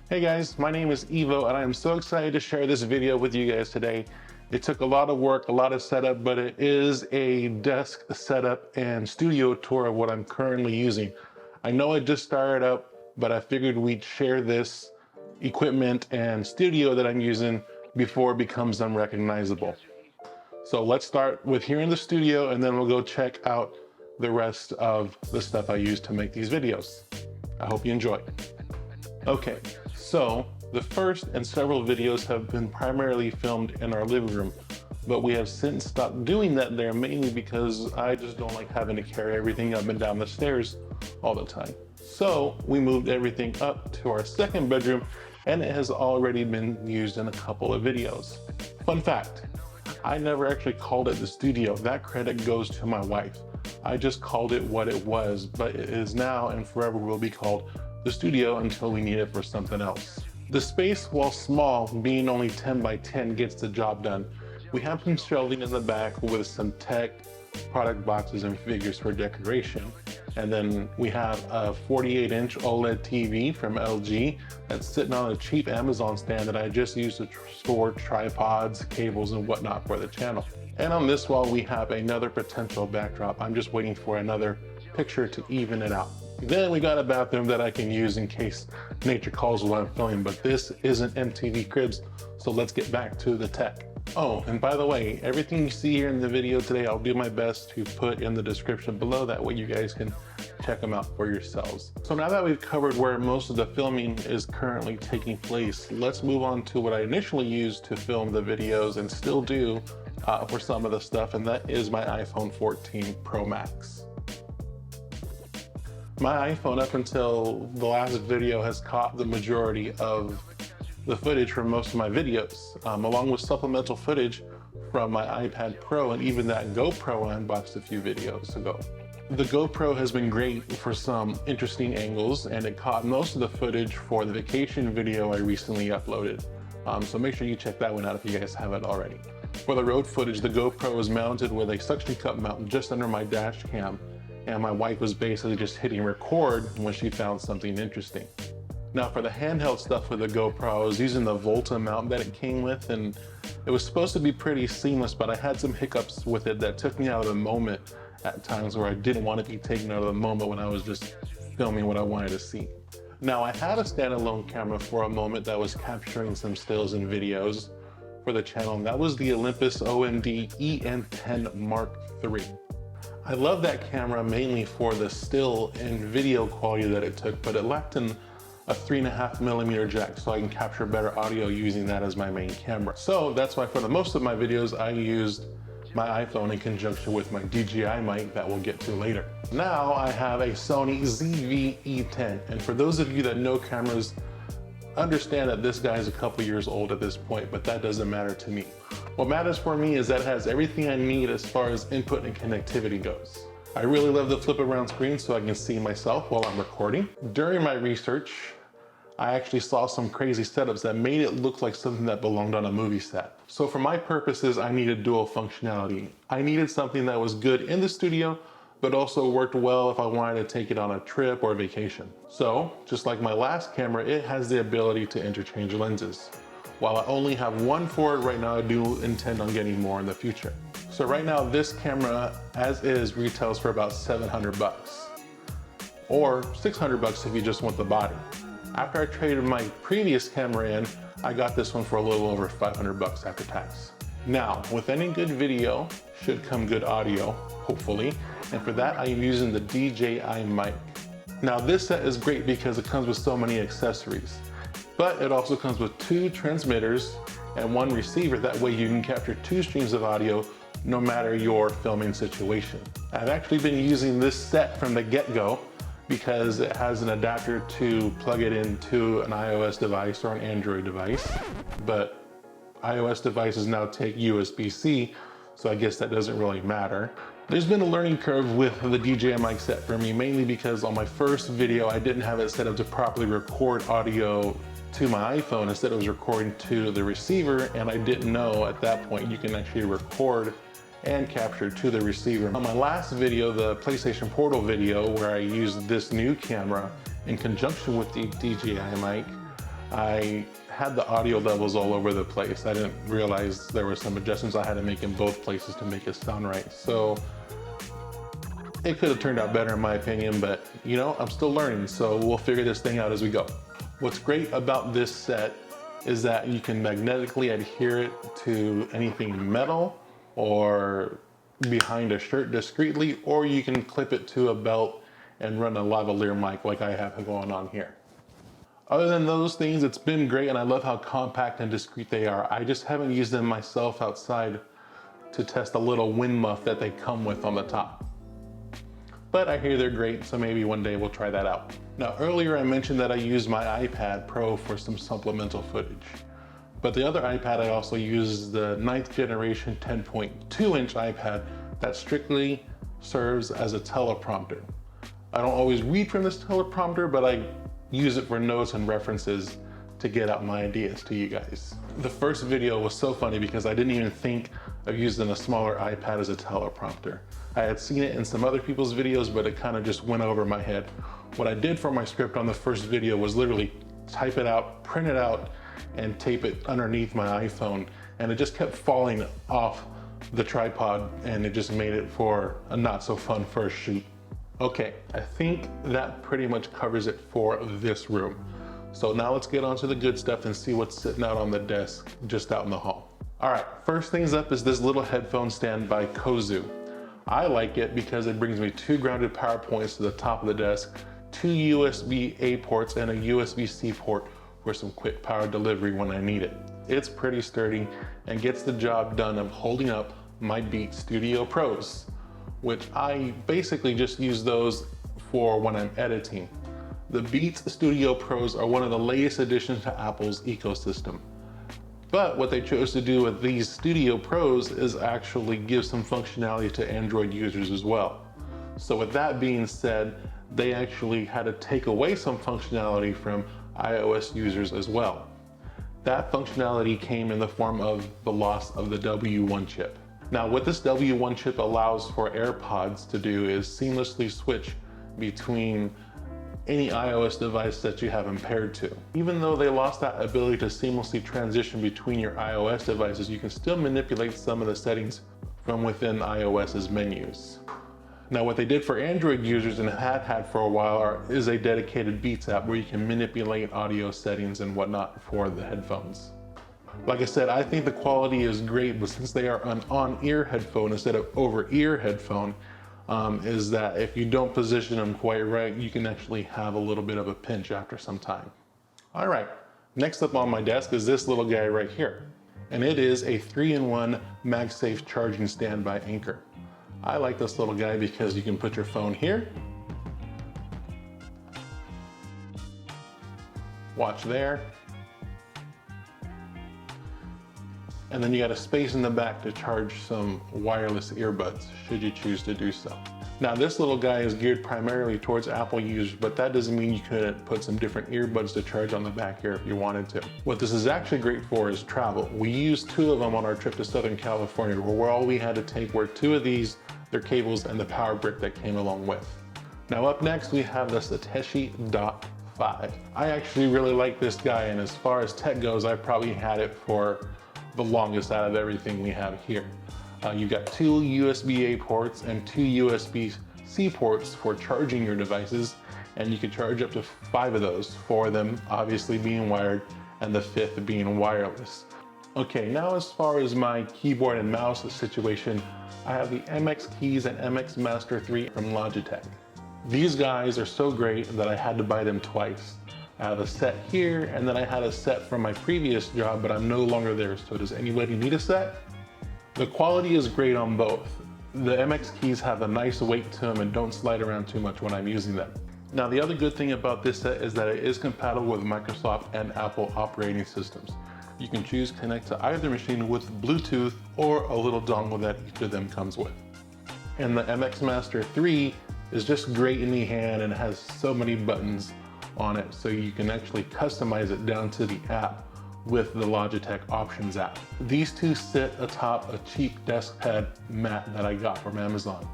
Hey guys, my name is Evo and I am so excited to share this video with you guys today. It took a lot of work, a lot of setup, but it is a desk setup and studio tour of what I'm currently using. I know I just started up, but I figured we'd share this equipment and studio that I'm using before it becomes unrecognizable. So let's start with here in the studio and then we'll go check out the rest of the stuff I use to make these videos. I hope you enjoy. Okay, so the first and several videos have been primarily filmed in our living room, but we have since stopped doing that there mainly because I just don't like having to carry everything up and down the stairs all the time. So we moved everything up to our second bedroom and it has already been used in a couple of videos. Fun fact, I never actually called it the studio. That credit goes to my wife. I just called it what it was, but it is now and forever will be called the studio until we need it for something else. The space, while small, being only 10 by 10, gets the job done. We have some shelving in the back with some tech, product boxes, and figures for decoration. And then we have a 48-inch OLED TV from LG that's sitting on a cheap Amazon stand that I just used to store tripods, cables, and whatnot for the channel. And on this wall, we have another potential backdrop. I'm just waiting for another picture to even it out. Then we got a bathroom that I can use in case nature calls while I'm filming, but this isn't MTV Cribs, so let's get back to the tech. Oh, and by the way, everything you see here in the video today, I'll do my best to put in the description below. That way you guys can check them out for yourselves. So now that we've covered where most of the filming is currently taking place, let's move on to what I initially used to film the videos and still do for some of the stuff, and that is my iPhone 14 Pro Max. My iPhone up until the last video has caught the majority of the footage from most of my videos, along with supplemental footage from my iPad Pro and even that GoPro I unboxed a few videos ago. The GoPro has been great for some interesting angles and it caught most of the footage for the vacation video I recently uploaded. So make sure you check that one out if you guys haven't already. For the road footage, the GoPro is mounted with a suction cup mount just under my dash cam. And my wife was basically just hitting record when she found something interesting. Now for the handheld stuff with the GoPro, I was using the Volta mount that it came with, and it was supposed to be pretty seamless, but I had some hiccups with it that took me out of the moment at times where I didn't want to be taken out of the moment when I was just filming what I wanted to see. Now I had a standalone camera for a moment that was capturing some stills and videos for the channel, and that was the Olympus OMD EN10 Mark III. I love that camera mainly for the still and video quality that it took, but it lacked a 3.5mm jack, so I can capture better audio using that as my main camera. So that's why for the most of my videos, I used my iPhone in conjunction with my DJI mic that we'll get to later. Now I have a Sony ZV-E10, and for those of you that know cameras, understand that this guy is a couple years old at this point, but that doesn't matter to me. What matters for me is that it has everything I need as far as input and connectivity goes. I really love the flip around screen so I can see myself while I'm recording. During my research, I actually saw some crazy setups that made it look like something that belonged on a movie set. So for my purposes, I needed dual functionality. I needed something that was good in the studio, but also worked well if I wanted to take it on a trip or vacation. So, just like my last camera, it has the ability to interchange lenses. While I only have one for it right now, I do intend on getting more in the future. So right now, this camera, as is, retails for about 700 bucks. Or 600 bucks if you just want the body. After I traded my previous camera in, I got this one for a little over 500 bucks after tax. Now, with any good video, should come good audio, hopefully. And for that, I am using the DJI mic. Now this set is great because it comes with so many accessories, but it also comes with 2 transmitters and 1 receiver. That way you can capture 2 streams of audio no matter your filming situation. I've actually been using this set from the get-go because it has an adapter to plug it into an iOS device or an Android device, but iOS devices now take USB-C, so I guess that doesn't really matter. There's been a learning curve with the DJI mic set for me, mainly because on my first video, I didn't have it set up to properly record audio to my iPhone. Instead, it was recording to the receiver, and I didn't know at that point you can actually record and capture to the receiver. On my last video, the PlayStation Portal video, where I used this new camera in conjunction with the DJI mic, I had the audio levels all over the place. I didn't realize there were some adjustments I had to make in both places to make it sound right. So it could have turned out better in my opinion, but you know, I'm still learning, so we'll figure this thing out as we go. What's great about this set is that you can magnetically adhere it to anything metal or behind a shirt discreetly, or you can clip it to a belt and run a lavalier mic like I have going on here. Other than those things, it's been great, and I love how compact and discreet they are. I just haven't used them myself outside to test a little wind muff that they come with on the top. But I hear they're great, so maybe one day we'll try that out. Now, earlier I mentioned that I used my iPad Pro for some supplemental footage. But the other iPad I also use is the 9th generation 10.2-inch iPad that strictly serves as a teleprompter. I don't always read from this teleprompter, but I use it for notes and references to get out my ideas to you guys. The first video was so funny because I didn't even think of using a smaller iPad as a teleprompter. I had seen it in some other people's videos, but it kind of just went over my head. What I did for my script on the first video was literally type it out, print it out, and tape it underneath my iPhone, and it just kept falling off the tripod, and it just made it for a not so fun first shoot. Okay, I think that pretty much covers it for this room. So now let's get on to the good stuff and see what's sitting out on the desk just out in the hall. All right, first things up is this little headphone stand by Kozu. I like it because it brings me 2 grounded power points to the top of the desk, 2 USB-A ports, and a USB-C port for some quick power delivery when I need it. It's pretty sturdy and gets the job done of holding up my Beats Studio Pros, which I basically just use those for when I'm editing. The Beats Studio Pros are one of the latest additions to Apple's ecosystem. But what they chose to do with these Studio Pros is actually give some functionality to Android users as well. So with that being said, they actually had to take away some functionality from iOS users as well. That functionality came in the form of the loss of the W1 chip. Now, what this W1 chip allows for AirPods to do is seamlessly switch between any iOS device that you have them paired to. Even though they lost that ability to seamlessly transition between your iOS devices, you can still manipulate some of the settings from within iOS's menus. Now, what they did for Android users and had for a while is a dedicated Beats app where you can manipulate audio settings and whatnot for the headphones. Like I said, I think the quality is great, but since they are an on-ear headphone instead of over-ear headphone, is that if you don't position them quite right, you can actually have a little bit of a pinch after some time. All right, next up on my desk is this little guy right here. And it is a 3-in-1 MagSafe charging stand by ANKER. I like this little guy because you can put your phone here, watch there, and then you got a space in the back to charge some wireless earbuds, should you choose to do so. Now, this little guy is geared primarily towards Apple users, but that doesn't mean you couldn't put some different earbuds to charge on the back here if you wanted to. What this is actually great for is travel. We used 2 of them on our trip to Southern California, where all we had to take were 2 of these, their cables, and the power brick that came along with. Now, up next, we have the SATECHI Dock 5. I actually really like this guy, and as far as tech goes, I've probably had it for the longest out of everything we have here. You've got 2 USB-A ports and 2 USB-C ports for charging your devices, and you can charge up to 5 of those, 4 of them obviously being wired and the 5th being wireless. Okay, now as far as my keyboard and mouse situation, I have the MX Keys and MX Master 3 from Logitech. These guys are so great that I had to buy them twice. I have a set here, and then I had a set from my previous job, but I'm no longer there, so does anybody need a set? The quality is great on both. The MX Keys have a nice weight to them and don't slide around too much when I'm using them. Now, the other good thing about this set is that it is compatible with Microsoft and Apple operating systems. You can choose to connect to either machine with Bluetooth or a little dongle that each of them comes with. And the MX Master 3 is just great in the hand and has so many buttons on it, so you can actually customize it down to the app with the Logitech Options app. These 2 sit atop a cheap desk pad mat that I got from Amazon.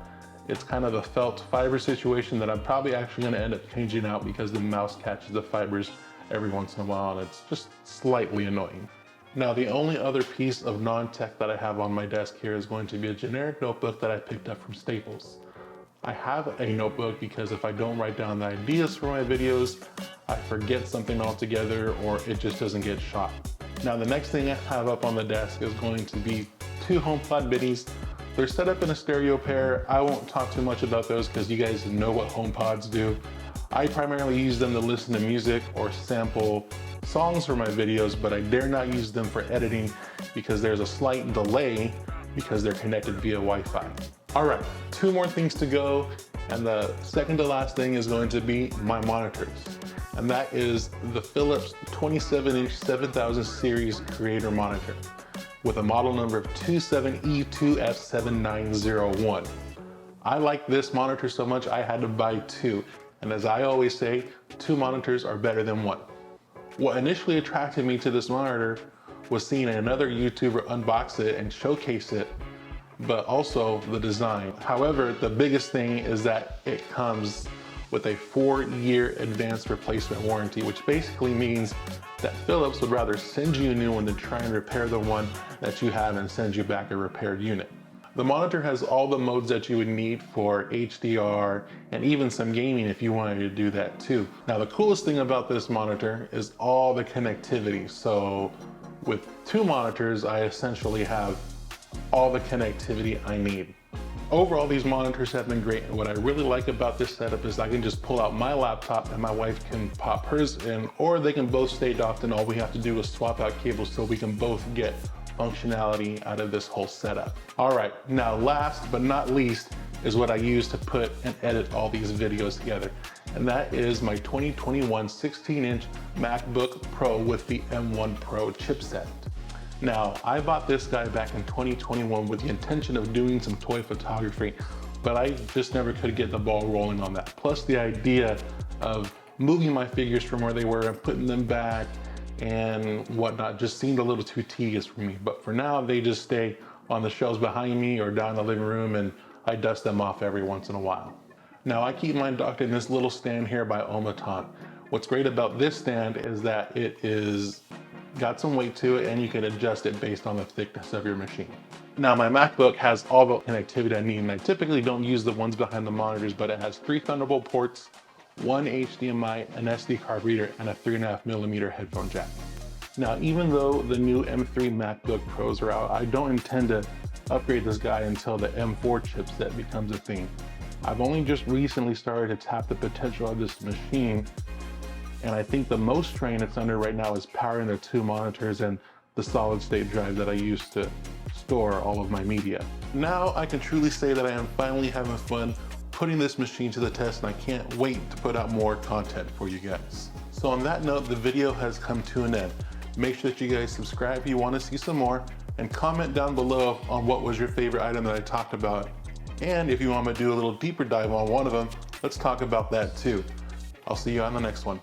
It's kind of a felt fiber situation that I'm probably actually going to end up changing out because the mouse catches the fibers every once in a while, and it's just slightly annoying. Now, the only other piece of non-tech that I have on my desk here is going to be a generic notebook that I picked up from Staples. I have a notebook because if I don't write down the ideas for my videos, I forget something altogether or it just doesn't get shot. Now, the next thing I have up on the desk is going to be two HomePod minis. They're set up in a stereo pair. I won't talk too much about those because you guys know what HomePods do. I primarily use them to listen to music or sample songs for my videos, but I dare not use them for editing because there's a slight delay because they're connected via Wi-Fi. All right, two more things to go, and the second to last thing is going to be my monitors. And that is the Philips 27-inch 7000 series creator monitor with a model number of 27E2F7901. I like this monitor so much I had to buy two. And as I always say, two monitors are better than one. What initially attracted me to this monitor was seeing another YouTuber unbox it and showcase it, but also the design. However, the biggest thing is that it comes with a 4-year advanced replacement warranty, which basically means that Philips would rather send you a new one than try and repair the one that you have and send you back a repaired unit. The monitor has all the modes that you would need for HDR and even some gaming if you wanted to do that too. Now, the coolest thing about this monitor is all the connectivity. So with two monitors, I essentially have all the connectivity I need. Overall, these monitors have been great. And what I really like about this setup is I can just pull out my laptop and my wife can pop hers in, or they can both stay docked and all we have to do is swap out cables so we can both get functionality out of this whole setup. All right, now last but not least is what I use to put and edit all these videos together. And that is my 2021 16-inch MacBook Pro with the M1 Pro chipset. Now, I bought this guy back in 2021 with the intention of doing some toy photography, but I just never could get the ball rolling on that. Plus the idea of moving my figures from where they were and putting them back and whatnot just seemed a little too tedious for me. But for now, they just stay on the shelves behind me or down in the living room, and I dust them off every once in a while. Now, I keep mine docked in this little stand here by Omaton. What's great about this stand is that it is got some weight to it and you can adjust it based on the thickness of your machine. Now, my MacBook has all the connectivity I need, and I typically don't use the ones behind the monitors, but it has 3 Thunderbolt ports, 1 HDMI, an SD card reader, and a 3.5mm headphone jack. Now, even though the new M3 MacBook Pros are out, I don't intend to upgrade this guy until the M4 chipset becomes a thing. I've only just recently started to tap the potential of this machine, and I think the most strain it's under right now is powering the 2 monitors and the solid state drive that I use to store all of my media. Now I can truly say that I am finally having fun putting this machine to the test, and I can't wait to put out more content for you guys. So on that note, the video has come to an end. Make sure that you guys subscribe if you want to see some more, and comment down below on what was your favorite item that I talked about. And if you want me to do a little deeper dive on one of them, let's talk about that too. I'll see you on the next one.